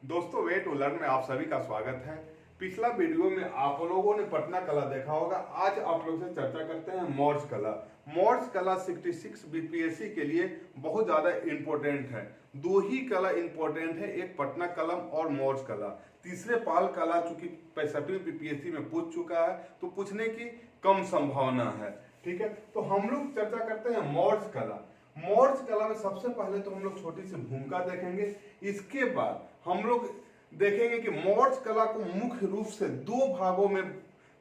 दोस्तों, way to learn में आप सभी का स्वागत है। पिछला वीडियो में आप लोगों ने पटना कला देखा होगा। आज आप लोग से चर्चा करते हैं मौर्ज कला। मौर्ज कला 66 बीपीएससी के लिए बहुत ज्यादा इंपॉर्टेंट है। दो ही कला इंपॉर्टेंट है, एक पटना कलम और मौर्ज कला। तीसरे पाल कला चूंकि 65वीं बीपीएससी में पूछ चुका है तो पूछने की कम संभावना है। ठीक है, तो हम लोग चर्चा करते हैं मौर्ज कला। मौर्ज कला में सबसे पहले तो हम लोग छोटी सी भूमिका देखेंगे। इसके बाद हम लोग देखेंगे कि मौर्ज कला को मुख्य रूप से दो भागों में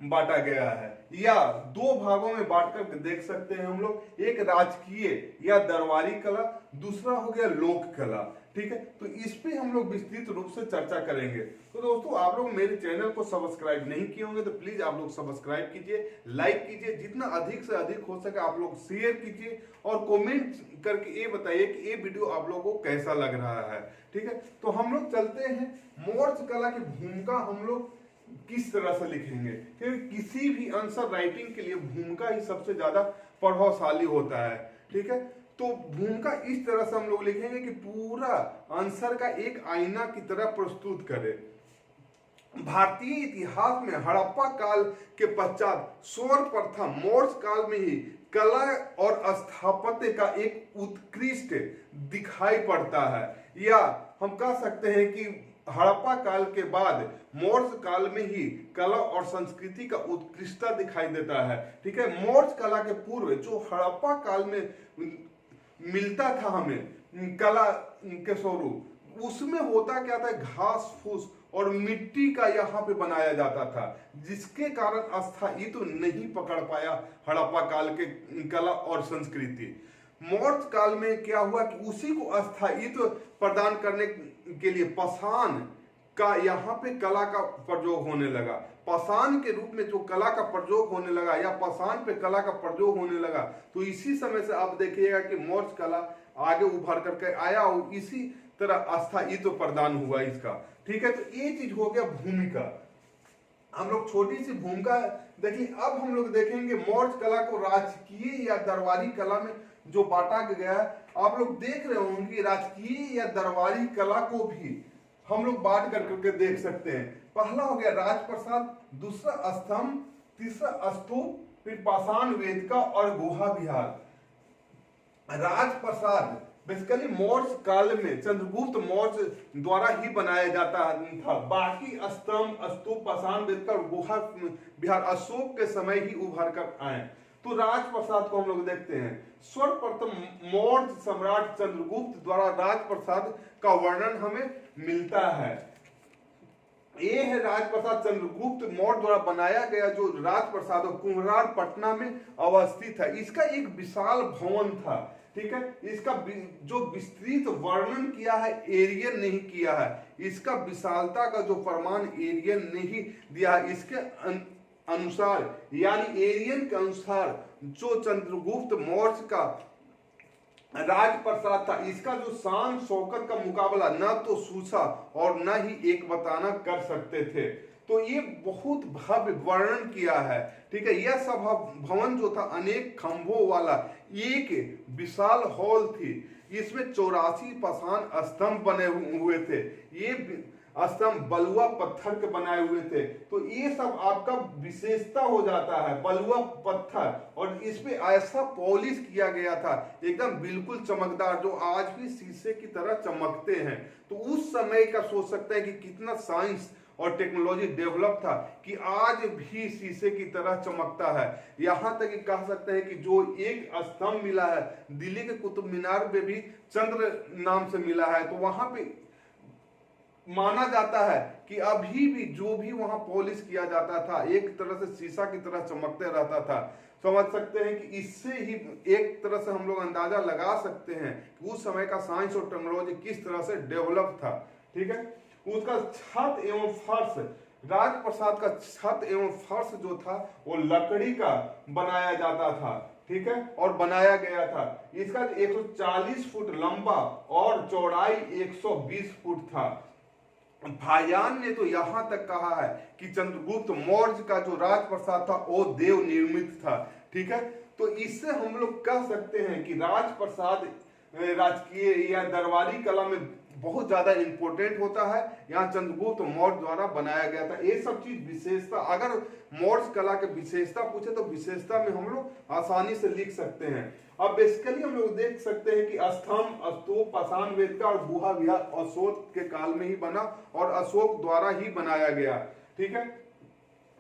बांटा गया है, या दो भागों में बांटकर देख सकते हैं हम लोग। एक राजकीय या दरबारी कला, दूसरा हो गया लोक कला। ठीक है, तो इस पे हम लोग विस्तृत रूप से चर्चा करेंगे। तो दोस्तों, आप लोग मेरे चैनल को सब्सक्राइब नहीं किए होंगे तो प्लीज आप लोग सब्सक्राइब कीजिए, लाइक कीजिए, जितना अधिक से अधिक हो सके आप लोग शेयर कीजिए और कमेंट करके ये बताइए कि ये वीडियो आप लोगों को कैसा लग रहा है। ठीक है, तो हम लोग चलते हैं। मौर्ज कला की भूमिका हम लोग किस तरह से लिखेंगे, क्योंकि किसी भी आंसर राइटिंग के लिए भूमिका ही सबसे ज्यादा प्रभावशाली होता है। ठीक है, तो भूमिका इस तरह से हम लोग लिखेंगे कि पूरा आंसर का एक आईना की तरह प्रस्तुत करे। भारतीय इतिहास में हड़प्पा काल के पश्चात सर्वप्रथम मौर्ज काल में ही कला और स्थापत्य का एक उत्कृष्ट दिखाई पड़ता है, या हम कह सकते हैं कि हड़प्पा काल के बाद मौर्ज काल में ही कला और संस्कृति का उत्कृष्टता दिखाई देता है। ठीक है, मौर्ज कला के पूर्व जो हड़प्पा काल में मिलता था हमें कला के स्वरूप, उसमें होता क्या था, घास फूस और मिट्टी का यहाँ पे बनाया जाता था, जिसके कारण स्थायित्व नहीं पकड़ पाया हड़प्पा काल के कला और संस्कृति। मौर्ज काल में क्या हुआ कि उसी को स्थायित्व प्रदान करने के लिए पाषाण का यहाँ पे कला का प्रयोग होने लगा। पाषाण के रूप में जो कला का प्रयोग होने लगा या पाषाण पे कला का प्रयोग होने लगा, तो इसी समय से आप देखिएगा कि मौर्ज कला आगे उभर करके आया और इसी तरह स्थायित्व प्रदान हुआ इसका। ठीक है, तो ये चीज हो गया भूमिका। हम लोग छोटी सी भूमिका देखिए। अब हम लोग देखेंगे मौर्ज कला को राजकीय या दरबारी कला में जो बांटा गया है। आप लोग देख रहे होंगे कि राजकीय या दरबारी कला को भी हम लोग बांट करके देख सकते हैं। पहला हो गया राजप्रसाद, दूसरा स्तंभ, तीसरा स्तूप, फिर पाषाण वेदिका और गुहा विहार। राजप्रसाद बेसिकली मौर्ज काल में चंद्रगुप्त मौर्य द्वारा ही बनाया जाता था। बाकी स्तंभ, स्तूप, पाषाण वेदिका और गुहा विहार अशोक के समय ही उभर कर आए। तो राजप्रसाद को हम लोग देखते हैं। सर्वप्रथम मौर्य सम्राट चंद्रगुप्त द्वारा राजप्रसाद का वर्णन हमें मिलता है। ये है राजप्रसाद, चंद्रगुप्त मौर्य द्वारा बनाया गया जो राजप्रसाद कुम्हरार पटना में अवस्थित है। इसका एक विशाल भवन था। ठीक है, इसका जो विस्तृत वर्णन किया है एरियन नहीं किया है। इसका विशालता का जो प्रमाण एरियन नहीं दिया है। इसके अनुसार यानी एरियन के अनुसार जो चंद्रगुप्त मौर्य का राजप्रसाद था, इसका जो शान शौकत का मुकाबला न तो सूसा और न ही एक बताना कर सकते थे। तो ये बहुत भव्य वर्णन किया है। ठीक है, यह सभा भवन जो था अनेक खंभों वाला एक विशाल हॉल थी। इसमें 84 पाषाण स्तंभ बने हुए थे। ये स्तंभ बलुआ पत्थर के बनाए हुए थे। तो ये सब आपका विशेषता हो जाता है, बलुआ पत्थर, और इस पे ऐसा पॉलिश किया गया था एकदम बिल्कुल चमकदार, जो आज भी शीशे की तरह चमकते हैं। तो उस समय का सोच सकते हैं कि कितना साइंस और टेक्नोलॉजी डेवलप था कि आज भी शीशे की तरह चमकता है। यहां तक कि कह सकते हैं कि जो एक स्तंभ मिला है दिल्ली के कुतुब मीनार में भी चंद्र नाम से मिला है। तो वहां पे माना जाता है कि अभी भी जो भी वहां पॉलिश किया जाता था एक तरह से शीशा की तरह चमकते रहता था। समझ सकते हैं कि इससे ही एक तरह से हम लोग अंदाजा लगा सकते हैं कि उस समय का साइंस और टेक्नोलॉजी किस तरह से डेवलप था। ठीक है, उसका छत एवं फर्श, राजप्रसाद का छत एवं फर्श जो था वो लकड़ी का बनाया जाता था। ठीक है, और बनाया गया था। इसका 140 फुट लंबा और चौड़ाई 120 फुट था। भायान ने तो यहां तक कहा है कि चंद्रगुप्त मौर्य का जो राजप्रसाद था वो देव निर्मित था। ठीक है, तो इससे हम लोग कह सकते हैं कि राजप्रसाद राजकीय या दरबारी कला में बहुत ज्यादा इंपॉर्टेंट होता है। यहाँ चंद्रगुप्त मौर्य द्वारा बनाया गया था। ये सब चीज विशेषता, अगर मौर्य कला के विशेषता पूछे तो विशेषता में हम लोग आसानी से लिख सकते हैं। अब बेसिकली हम लोग देख सकते हैं कि स्तंभ, स्तूप, पाषाण वेदिका और गुहा विहार अशोक के काल में ही बना और अशोक द्वारा ही बनाया गया। ठीक है।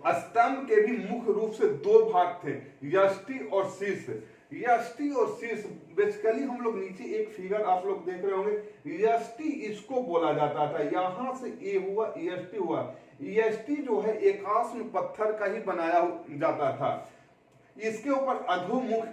स्तंभ के भी मुख्य रूप से दो भाग थे, यष्टि और शीर्ष। यष्टि और शीर्ष बेसिकली हम लोग नीचे एक फिगर आप लोग देख रहे होंगे, यष्टि इसको बोला जाता था। यहां से ए हुआ, यष्टि हुआ। यष्टि जो है एकाश्म पत्थर का ही बनाया जाता था। इसके ऊपर अधोमुख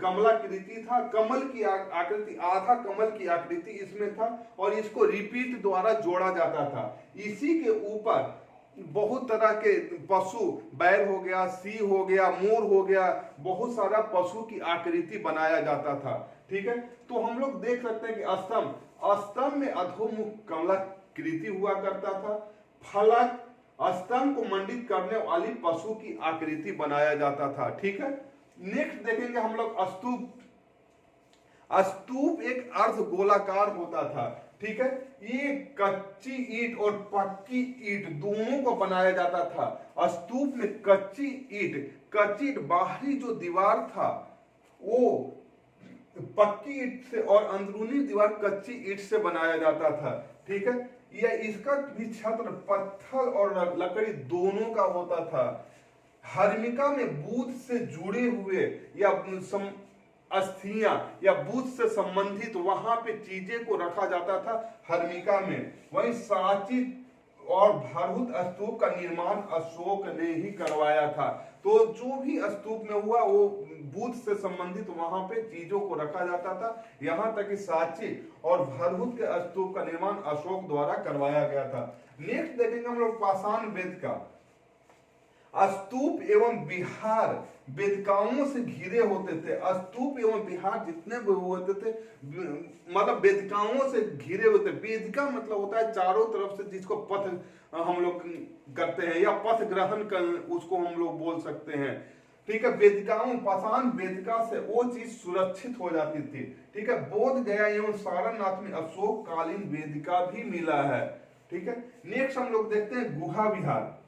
कमलाकृति था, कमल की आकृति, आधा कमल की आकृति इसमें था और इसको रिपीट द्वारा जोड़ा जाता था। इसी के ऊपर बहुत तरह के पशु, बैल हो गया, सिंह हो गया, मोर हो गया, बहुत सारा पशु की आकृति बनाया जाता था। ठीक है। तो हम लोग देख सकते हैं कि स्तंभ में अधोमुख कमलाकृति हुआ करता था। फलक, स्तंभ को मंडित करने वाली पशु की आकृति बनाया जाता था। ठीक है। नेक्स्ट देखेंगे हम लोग स्तूप। स्तूप एक अर्ध गोलाकार होता था। ठीक है। ये कच्ची ईंट और पक्की ईंट दोनों को बनाया जाता था। स्तूप में कच्ची ईंट बाहरी जो दीवार था वो पक्की ईंट से और अंदरूनी दीवार कच्ची ईंट से बनाया जाता था। ठीक है। यह इसका भी छत्र पत्थर और लकड़ी दोनों का होता था। हर्मिका में बुध से जुड़े हुए या अस्थियां या बुध से संबंधित वहां पे चीजें को रखा जाता था हर्मिका में। वहीं सांची और भरहुत स्तूप का निर्माण अशोक ने ही करवाया था। तो जो भी स्तूप में हुआ वो बुध से संबंधित वहां पे चीजों को रखा जाता था। यहां तक कि सांची और भरहुत के स्तूप का निर्माण अशोक द्वारा करवाया गया था। नेक्स्ट देखेंगे हम लोग पाषाण वेदिका। स्तूप एवं विहार वेदिकाओं से घिरे होते थे। स्तूप एवं विहार जितने भी होते थे मतलब वेदिकाओं से घिरे होते। वेदिका मतलब होता है चारों तरफ से जिसको पथ हम लोग करते हैं या पथ ग्रहण कर उसको हम लोग बोल सकते हैं। ठीक है। वेदिकाओं, पाषाण वेदिका से वो चीज सुरक्षित हो जाती थी। ठीक है। बोध गया एवं सारनाथ में अशोक कालीन वेदिका भी मिला है। ठीक है। नेक्स्ट हम लोग देखते हैं गुहा विहार।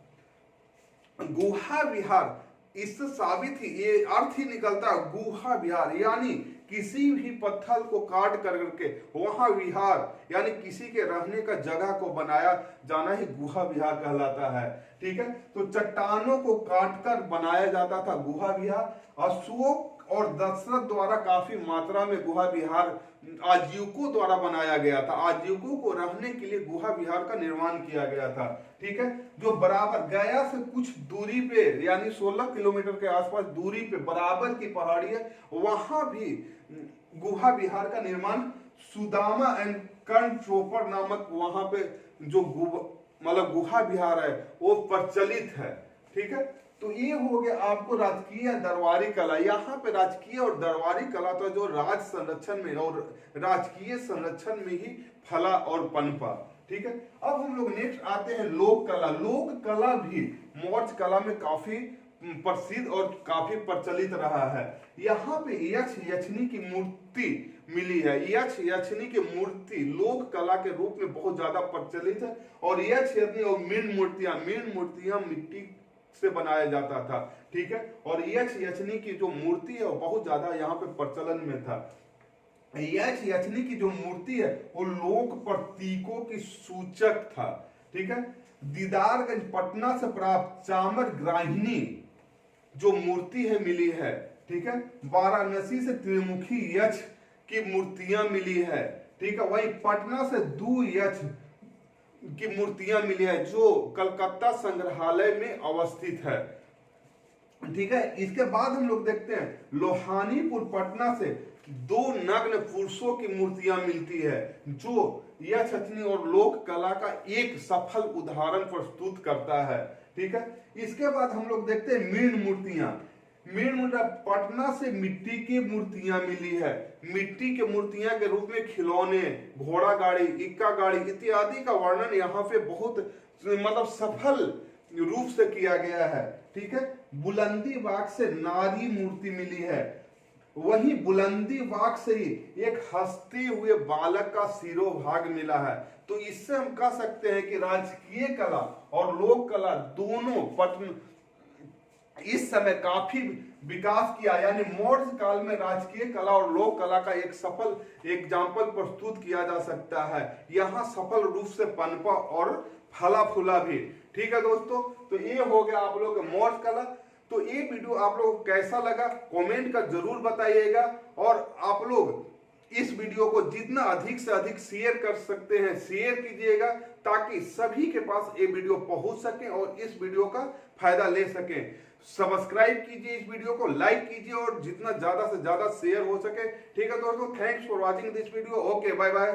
गुहा विहार, इससे साबित ही ये अर्थ ही निकलता है गुहा विहार, यानी किसी भी पत्थर को काट करके वहां विहार यानी किसी के रहने का जगह को बनाया जाना ही गुहा विहार कहलाता है। ठीक है। तो चट्टानों को काटकर बनाया जाता था गुहा विहार। अशोक और दशरथ द्वारा काफी मात्रा में गुहा विहार आजीविकों द्वारा बनाया गया था। आजीविकों को रहने के लिए गुहा विहार का निर्माण किया गया था। ठीक है। जो बराबर गया से कुछ दूरी पे यानी 16 किलोमीटर के आसपास दूरी पे बराबर की पहाड़ी है, वहां भी गुहा विहार का निर्माण सुदामा एंड कर्ण चोपड़ नामक वहां पे जो मतलब गुहा विहार है वो प्रचलित है। ठीक है। तो ये हो गया आपको राजकीय दरबारी कला। यहाँ पे राजकीय और दरबारी कला तो जो राज संरक्षण में और राजकीय संरक्षण में ही फला और पनपा। ठीक है। अब हम लोग नेक्स्ट आते हैं लोक कला। लोक कला भी मौर्य कला में काफी प्रसिद्ध और काफी प्रचलित रहा है। यहाँ पे यक्ष यक्षिणी की मूर्ति मिली है। यक्ष यक्षिणी की मूर्ति लोक कला के रूप में बहुत ज्यादा प्रचलित है। और यक्ष यक्षिणी और मीन मूर्तियां मिट्टी से बनाया जाता था। ठीक है। और यक्ष यक्षिणी की जो मूर्ति है वो बहुत ज्यादा यहाँ पे प्रचलन में था। यक्ष यक्षिणी की जो मूर्ति है वो लोक प्रतीकों की सूचक था। ठीक है। दीदारगंज पटना से प्राप्त चामर ग्राहिणी जो मूर्ति है मिली है। ठीक है। वाराणसी से त्रिमुखी यक्ष की मूर्तियां मिली है। ठीक है। वही पटना से दू यक्ष की मूर्तियां मिली है जो कलकत्ता संग्रहालय में अवस्थित है। ठीक है। इसके बाद हम लोग देखते हैं लोहानीपुर पटना से दो नग्न पुरुषों की मूर्तियां मिलती है जो यक्ष यक्षिणी और लोक कला का एक सफल उदाहरण प्रस्तुत करता है। ठीक है। इसके बाद हम लोग देखते हैं मीन मूर्तियां। पटना से मिट्टी की मूर्तियां मिली है। मिट्टी के मूर्तियां के रूप में खिलौने, घोड़ा गाड़ी, इक्का गाड़ी इत्यादि का वर्णन यहाँ पे बहुत मतलब सफल रूप से किया गया है। ठीक है। बुलंदी बाग से नारी मूर्ति मिली है। वहीं बुलंदी बाग से ही एक हंसते हुए बालक का शिरोभाग मिला है। तो इससे हम कह सकते हैं कि राजकीय कला और लोक कला दोनों पटना इस समय काफी विकास किया, यानी मौर्य काल में राजकीय कला और लोक कला का एक सफल एग्जाम्पल प्रस्तुत किया जा सकता है। यहाँ सफल रूप से पनपा और फला फूला भी। ठीक है दोस्तों, तो ये हो गया आप लोग मौर्य कला। तो ये वीडियो आप लोग को कैसा लगा कमेंट कर जरूर बताइएगा, और आप लोग इस वीडियो को जितना अधिक से अधिक शेयर कर सकते हैं शेयर कीजिएगा, ताकि सभी के पास ये वीडियो पहुंच सके और इस वीडियो का फायदा ले सकें। सब्सक्राइब कीजिए, इस वीडियो को लाइक कीजिए और जितना ज्यादा से ज्यादा शेयर हो सके। ठीक है दोस्तों, thanks for watching this video. Okay, bye bye.